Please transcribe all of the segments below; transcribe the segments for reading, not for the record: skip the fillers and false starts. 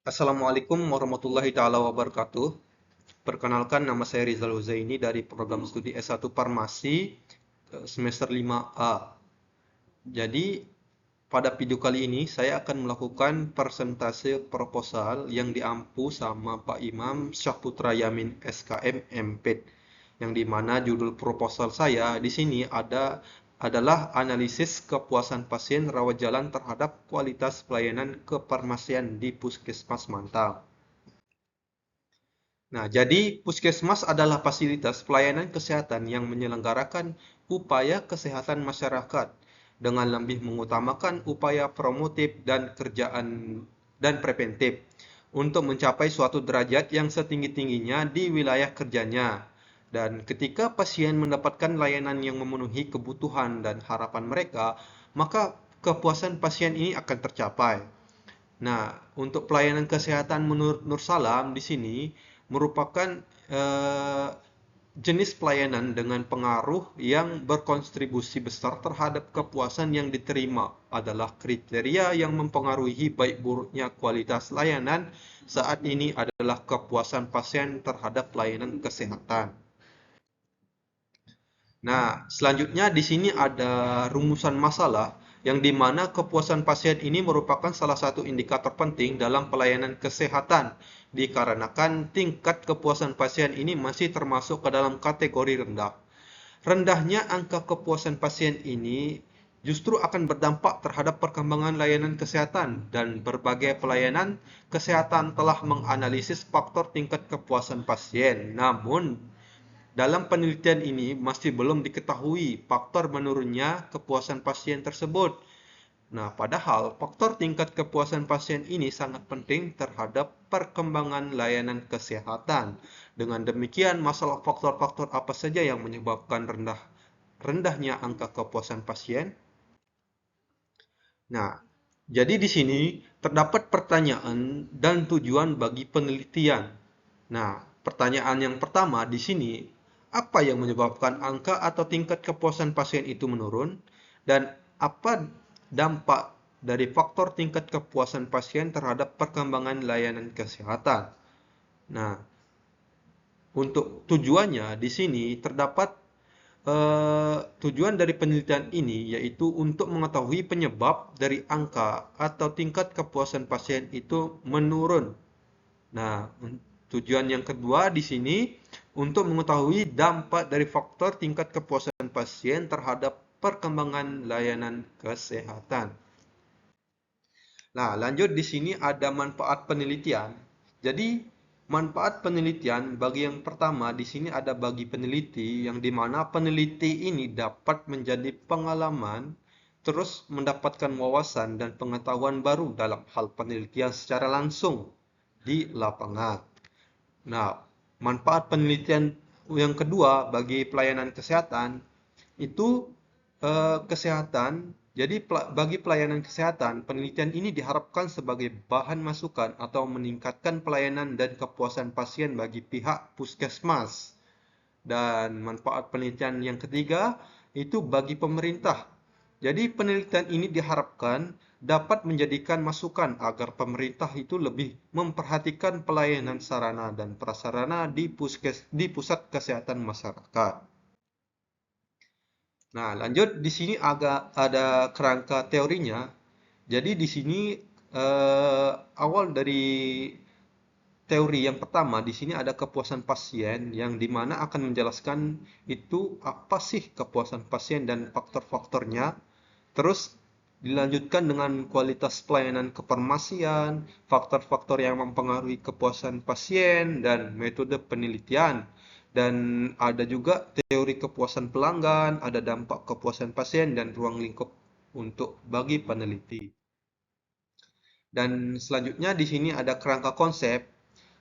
Assalamualaikum warahmatullahi taala wabarakatuh. Perkenalkan, nama saya Rizal Huzaini dari program studi S1 Farmasi semester 5A. Jadi, pada video kali ini saya akan melakukan presentase proposal yang diampu sama Pak Imam Syahputra Yamin SKM MPed. Yang dimana judul proposal saya di sini adalah analisis kepuasan pasien rawat jalan terhadap kualitas pelayanan kefarmasian di Puskesmas Mantau. Nah, jadi puskesmas adalah fasilitas pelayanan kesehatan yang menyelenggarakan upaya kesehatan masyarakat dengan lebih mengutamakan upaya promotif dan kerjaan dan preventif untuk mencapai suatu derajat yang setinggi-tingginya di wilayah kerjanya. Dan ketika pasien mendapatkan layanan yang memenuhi kebutuhan dan harapan mereka, maka kepuasan pasien ini akan tercapai. Nah, untuk pelayanan kesehatan menurut Nur Salam di sini merupakan eh, jenis pelayanan dengan pengaruh yang berkontribusi besar terhadap kepuasan yang diterima adalah kriteria yang mempengaruhi baik buruknya kualitas layanan saat ini adalah kepuasan pasien terhadap pelayanan kesehatan. Nah, selanjutnya di sini ada rumusan masalah yang dimana kepuasan pasien ini merupakan salah satu indikator penting dalam pelayanan kesehatan dikarenakan tingkat kepuasan pasien ini masih termasuk ke dalam kategori rendah. Rendahnya angka kepuasan pasien ini justru akan berdampak terhadap perkembangan layanan kesehatan dan berbagai pelayanan kesehatan telah menganalisis faktor tingkat kepuasan pasien. Namun, dalam penelitian ini masih belum diketahui faktor menurunnya kepuasan pasien tersebut. Nah, padahal faktor tingkat kepuasan pasien ini sangat penting terhadap perkembangan layanan kesehatan. Dengan demikian, masalah faktor-faktor apa saja yang menyebabkan rendahnya angka kepuasan pasien? Nah, jadi di sini terdapat pertanyaan dan tujuan bagi penelitian. Nah, pertanyaan yang pertama di sini, apa yang menyebabkan angka atau tingkat kepuasan pasien itu menurun? Dan apa dampak dari faktor tingkat kepuasan pasien terhadap perkembangan layanan kesehatan? Nah, untuk tujuannya di sini terdapat tujuan dari penelitian ini yaitu untuk mengetahui penyebab dari angka atau tingkat kepuasan pasien itu menurun. Nah, tujuan yang kedua di sini untuk mengetahui dampak dari faktor tingkat kepuasan pasien terhadap perkembangan layanan kesehatan. Nah, lanjut di sini ada manfaat penelitian. Jadi, manfaat penelitian bagi yang pertama di sini ada bagi peneliti yang dimana peneliti ini dapat menjadi pengalaman terus mendapatkan wawasan dan pengetahuan baru dalam hal penelitian secara langsung di lapangan. Nah, manfaat penelitian yang kedua bagi pelayanan kesehatan itu kesehatan. Jadi bagi pelayanan kesehatan, penelitian ini diharapkan sebagai bahan masukan atau meningkatkan pelayanan dan kepuasan pasien bagi pihak puskesmas. Dan manfaat penelitian yang ketiga itu bagi pemerintah. Jadi penelitian ini diharapkan dapat menjadikan masukan agar pemerintah itu lebih memperhatikan pelayanan sarana dan prasarana di pusat kesehatan masyarakat. Nah, lanjut di sini agak ada kerangka teorinya. Jadi di sini awal dari teori yang pertama di sini ada kepuasan pasien yang dimana akan menjelaskan itu apa sih kepuasan pasien dan faktor-faktornya. Terus dilanjutkan dengan kualitas pelayanan kefarmasian, faktor-faktor yang mempengaruhi kepuasan pasien dan metode penelitian. Dan ada juga teori kepuasan pelanggan, ada dampak kepuasan pasien dan ruang lingkup untuk bagi peneliti. Dan selanjutnya di sini ada kerangka konsep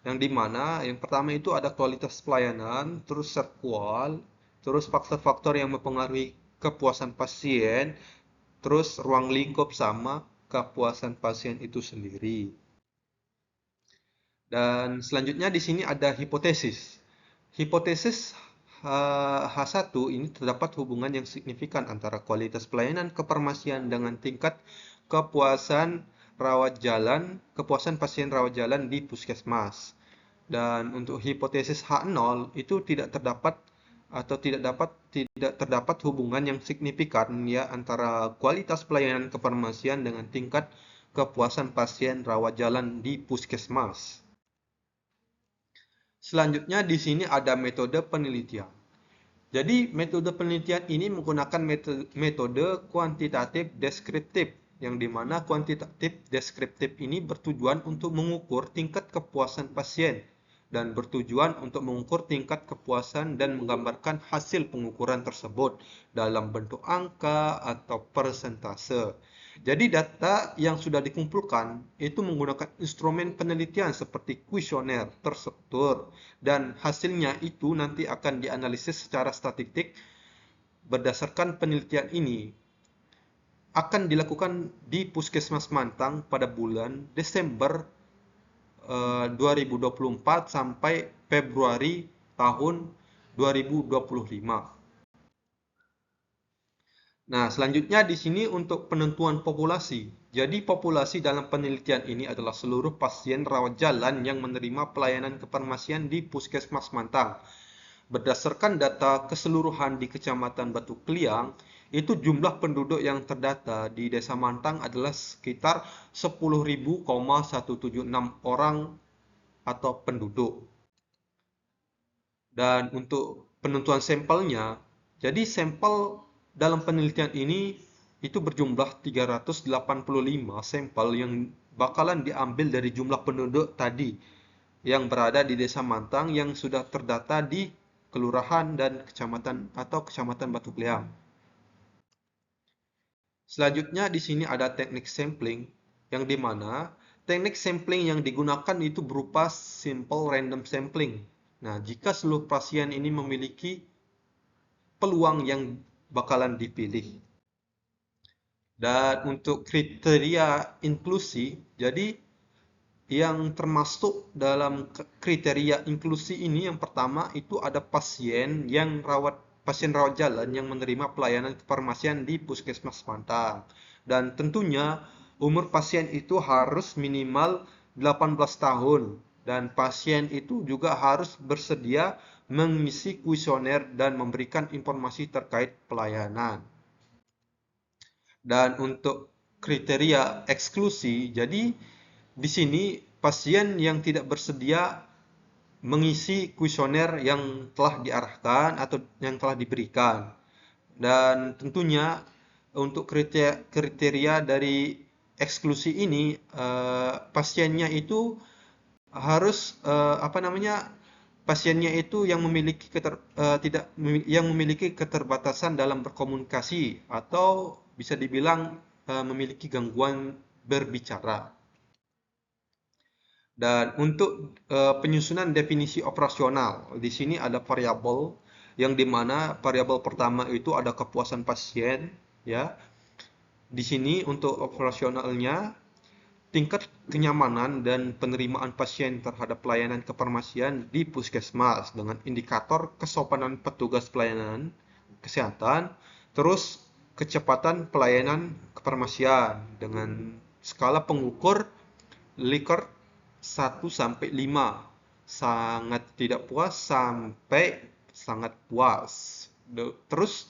yang dimana yang pertama itu ada kualitas pelayanan, terus serkual, terus faktor-faktor yang mempengaruhi kepuasan pasien, terus ruang lingkup sama kepuasan pasien itu sendiri. Dan selanjutnya di sini ada hipotesis. Hipotesis H1 ini terdapat hubungan yang signifikan antara kualitas pelayanan kefarmasian dengan tingkat kepuasan kepuasan pasien rawat jalan di puskesmas. Dan untuk hipotesis H0 itu tidak terdapat hubungan yang signifikan ya antara kualitas pelayanan kefarmasian dengan tingkat kepuasan pasien rawat jalan di puskesmas. Selanjutnya di sini ada metode penelitian. Jadi metode penelitian ini menggunakan metode kuantitatif deskriptif, yang dimana kuantitatif deskriptif ini bertujuan untuk mengukur tingkat kepuasan pasien dan bertujuan untuk mengukur tingkat kepuasan dan menggambarkan hasil pengukuran tersebut dalam bentuk angka atau persentase. Jadi data yang sudah dikumpulkan itu menggunakan instrumen penelitian seperti kuesioner terstruktur dan hasilnya itu nanti akan dianalisis secara statistik. Berdasarkan penelitian ini akan dilakukan di Puskesmas Mantang pada bulan Desember 2024 sampai Februari tahun 2025. Nah, selanjutnya di sini untuk penentuan populasi. Jadi populasi dalam penelitian ini adalah seluruh pasien rawat jalan yang menerima pelayanan kefarmasian di Puskesmas Mantang. Berdasarkan data keseluruhan di Kecamatan Batu Kliang, itu jumlah penduduk yang terdata di Desa Mantang adalah sekitar 10.176 orang atau penduduk. Dan untuk penentuan sampelnya, jadi sampel dalam penelitian ini itu berjumlah 385 sampel yang bakalan diambil dari jumlah penduduk tadi yang berada di Desa Mantang yang sudah terdata di kelurahan dan kecamatan atau Kecamatan Batu Kliang. Selanjutnya di sini ada teknik sampling yang dimana teknik sampling yang digunakan itu berupa simple random sampling. Nah, jika seluruh pasien ini memiliki peluang yang bakalan dipilih. Dan untuk kriteria inklusi, jadi yang termasuk dalam kriteria inklusi ini yang pertama itu ada pasien rawat jalan yang menerima pelayanan kefarmasian di Puskesmas Mantang. Dan tentunya umur pasien itu harus minimal 18 tahun dan pasien itu juga harus bersedia mengisi kuesioner dan memberikan informasi terkait pelayanan. Dan untuk kriteria eksklusi, jadi di sini pasien yang tidak bersedia mengisi kuesioner yang telah diarahkan atau yang telah diberikan. Dan tentunya untuk kriteria dari eksklusi ini pasiennya itu harus pasiennya itu yang memiliki keterbatasan dalam berkomunikasi atau bisa dibilang memiliki gangguan berbicara. Dan untuk penyusunan definisi operasional, di sini ada variabel yang dimana variabel pertama itu ada kepuasan pasien, ya. Di sini untuk operasionalnya tingkat kenyamanan dan penerimaan pasien terhadap pelayanan kefarmasian di puskesmas dengan indikator kesopanan petugas pelayanan kesehatan, terus kecepatan pelayanan kefarmasian dengan skala pengukur Likert 1 sampai 5, sangat tidak puas sampai sangat puas. Terus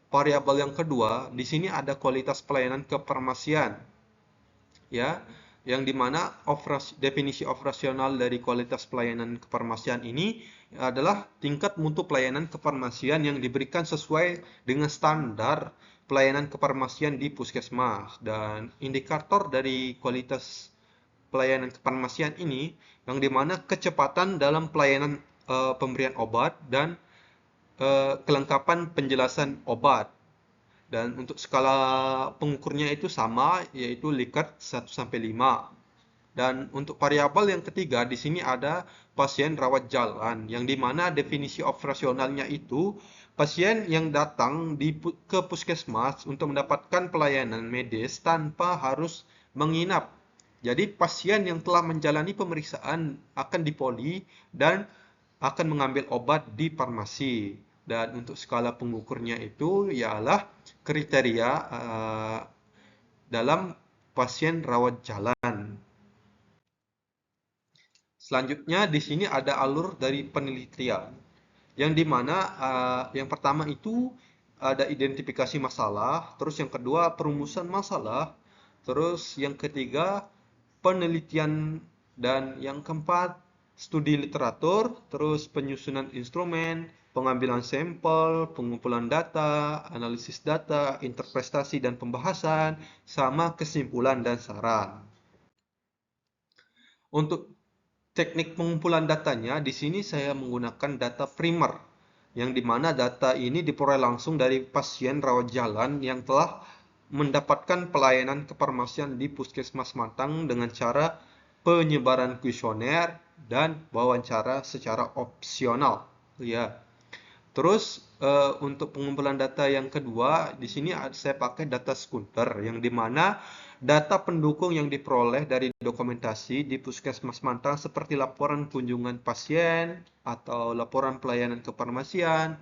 variabel yang kedua, di sini ada kualitas pelayanan kefarmasian. Ya, yang dimana definisi operasional dari kualitas pelayanan kefarmasian ini adalah tingkat mutu pelayanan kefarmasian yang diberikan sesuai dengan standar pelayanan kefarmasian di puskesmas. Dan indikator dari kualitas pelayanan kefarmasian ini yang dimana kecepatan dalam pelayanan pemberian obat dan kelengkapan penjelasan obat. Dan untuk skala pengukurnya itu sama, yaitu Likert 1 sampai 5. Dan untuk variabel yang ketiga di sini ada pasien rawat jalan, yang dimana definisi operasionalnya itu pasien yang datang ke puskesmas untuk mendapatkan pelayanan medis tanpa harus menginap. Jadi pasien yang telah menjalani pemeriksaan akan dipoli dan akan mengambil obat di farmasi. Dan untuk skala pengukurnya itu ialah kriteria dalam pasien rawat jalan. Selanjutnya di sini ada alur dari penelitian, yang dimana yang pertama itu ada identifikasi masalah, terus yang kedua perumusan masalah, terus yang ketiga penelitian, dan yang keempat studi literatur, terus penyusunan instrumen, pengambilan sampel, pengumpulan data, analisis data, interpretasi dan pembahasan, sama kesimpulan dan saran. Untuk teknik pengumpulan datanya, di sini saya menggunakan data primer, yang dimana data ini diperoleh langsung dari pasien rawat jalan yang telah mendapatkan pelayanan kefarmasian di Puskesmas Matang dengan cara penyebaran kuesioner dan wawancara secara opsional. Ya. Terus untuk pengumpulan data yang kedua, di sini saya pakai data sekunder, yang dimana data pendukung yang diperoleh dari dokumentasi di Puskesmas Mantang seperti laporan kunjungan pasien atau laporan pelayanan kefarmasian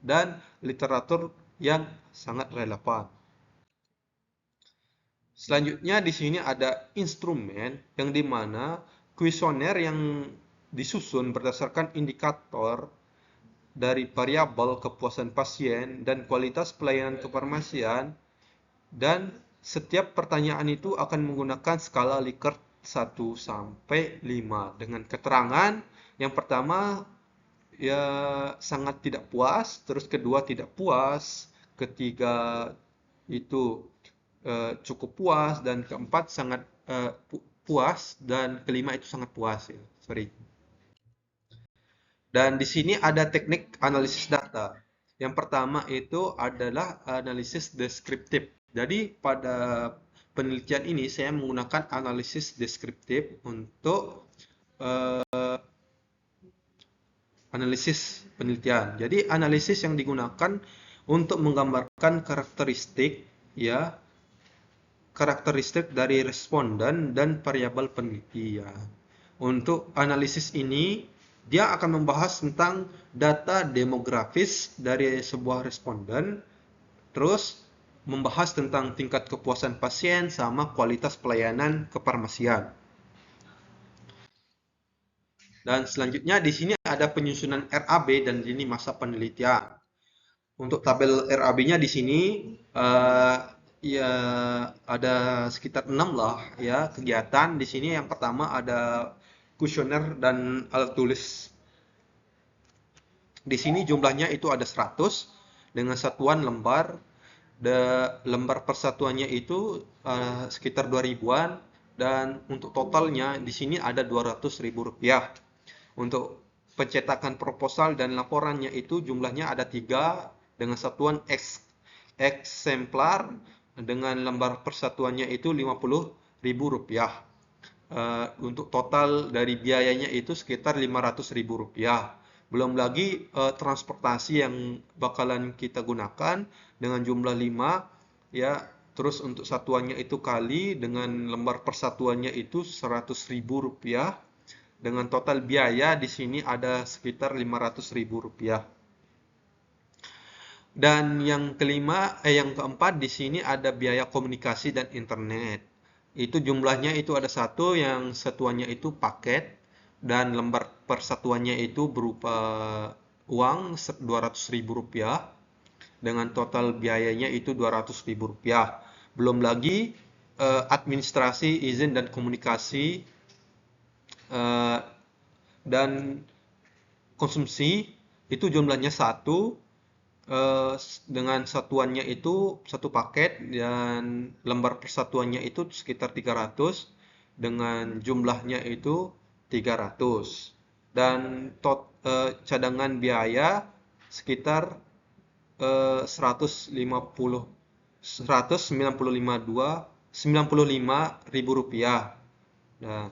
dan literatur yang sangat relevan. Selanjutnya di sini ada instrumen, yang dimana kuesioner yang disusun berdasarkan indikator dari variabel kepuasan pasien dan kualitas pelayanan kefarmasian, dan setiap pertanyaan itu akan menggunakan skala Likert 1 sampai 5 dengan keterangan yang pertama ya sangat tidak puas, terus kedua tidak puas, ketiga itu cukup puas, dan keempat sangat puas, dan kelima itu sangat puas ya. Sorry. Dan di sini ada teknik analisis data. Yang pertama itu adalah analisis deskriptif. Jadi pada penelitian ini saya menggunakan analisis deskriptif untuk analisis penelitian. Jadi analisis yang digunakan untuk menggambarkan karakteristik ya, karakteristik dari responden dan variabel penelitian. Untuk analisis ini, dia akan membahas tentang data demografis dari sebuah responden, terus membahas tentang tingkat kepuasan pasien sama kualitas pelayanan kefarmasian. Dan selanjutnya di sini ada penyusunan RAB dan ini masa penelitian. Untuk tabel RAB-nya di sini ya ada sekitar 6 lah ya kegiatan. Di sini yang pertama ada kuesioner dan alat tulis. Di sini jumlahnya itu ada 100 dengan satuan lembar. Lembar persatuannya itu sekitar 2000-an, dan untuk totalnya di sini ada Rp200.000. Untuk pencetakan proposal dan laporannya itu jumlahnya ada 3 dengan satuan eksemplar, dengan lembar persatuannya itu Rp50.000. Untuk total dari biayanya itu sekitar Rp500.000. Belum lagi transportasi yang bakalan kita gunakan dengan jumlah 5 ya. Terus untuk satuannya itu kali dengan lembar persatuannya itu Rp100.000, dengan total biaya di sini ada sekitar Rp500.000. Dan yang keempat di sini ada biaya komunikasi dan internet. Itu jumlahnya itu ada satu, yang satuannya itu paket, dan lembar persatuannya itu berupa uang Rp200.000, dengan total biayanya itu Rp200.000. Belum lagi administrasi, izin dan komunikasi dan konsumsi itu jumlahnya satu, dengan satuannya itu satu paket, dan lembar persatuannya itu sekitar 300 dengan jumlahnya itu 300, dan cadangan biaya sekitar 195.000 rupiah. Nah,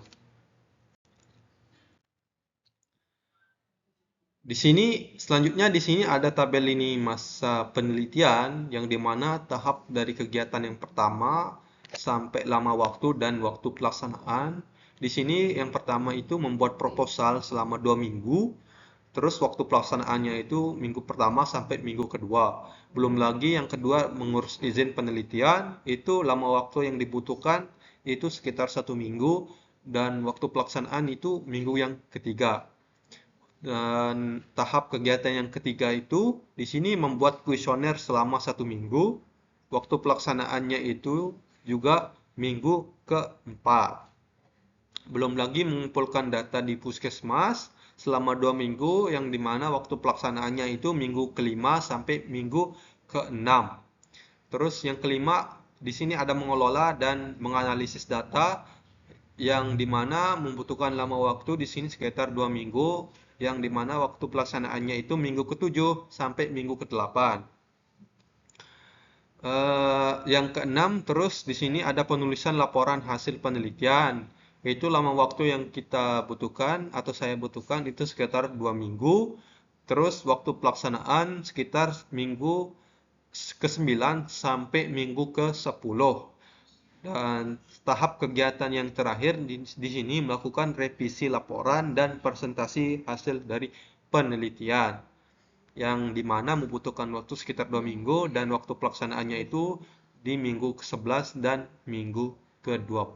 di sini selanjutnya di sini ada tabel ini masa penelitian, yang dimana tahap dari kegiatan yang pertama sampai lama waktu dan waktu pelaksanaan. Di sini yang pertama itu membuat proposal selama 2 minggu. Terus waktu pelaksanaannya itu minggu pertama sampai minggu kedua. Belum lagi yang kedua mengurus izin penelitian, itu lama waktu yang dibutuhkan itu sekitar 1 minggu. dan waktu pelaksanaan itu minggu yang ketiga. Dan tahap kegiatan yang ketiga itu di sini membuat kuesioner selama 1 minggu. Waktu pelaksanaannya itu juga minggu keempat. Belum lagi mengumpulkan data di puskesmas selama 2 minggu, yang dimana waktu pelaksanaannya itu minggu kelima sampai minggu keenam. Terus yang kelima, di sini ada mengelola dan menganalisis data, yang dimana membutuhkan lama waktu di sini sekitar 2 minggu, yang dimana waktu pelaksanaannya itu minggu ketujuh sampai minggu ke-8. Yang keenam, terus di sini ada penulisan laporan hasil penelitian. Yaitu lama waktu yang kita butuhkan atau saya butuhkan itu sekitar 2 minggu. Terus waktu pelaksanaan sekitar minggu ke-9 sampai minggu ke-10. Dan tahap kegiatan yang terakhir di sini melakukan revisi laporan dan presentasi hasil dari penelitian, yang dimana membutuhkan waktu sekitar 2 minggu, dan waktu pelaksanaannya itu di minggu ke-11 dan minggu ke-12.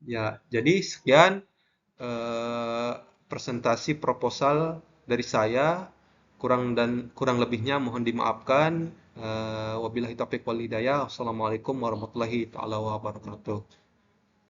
Ya, jadi sekian eh, presentasi proposal dari saya. Kurang lebihnya mohon dimaafkan. Wabillahi taufiq wal hidayah. Wassalamualaikum warahmatullahi taala wabarakatuh.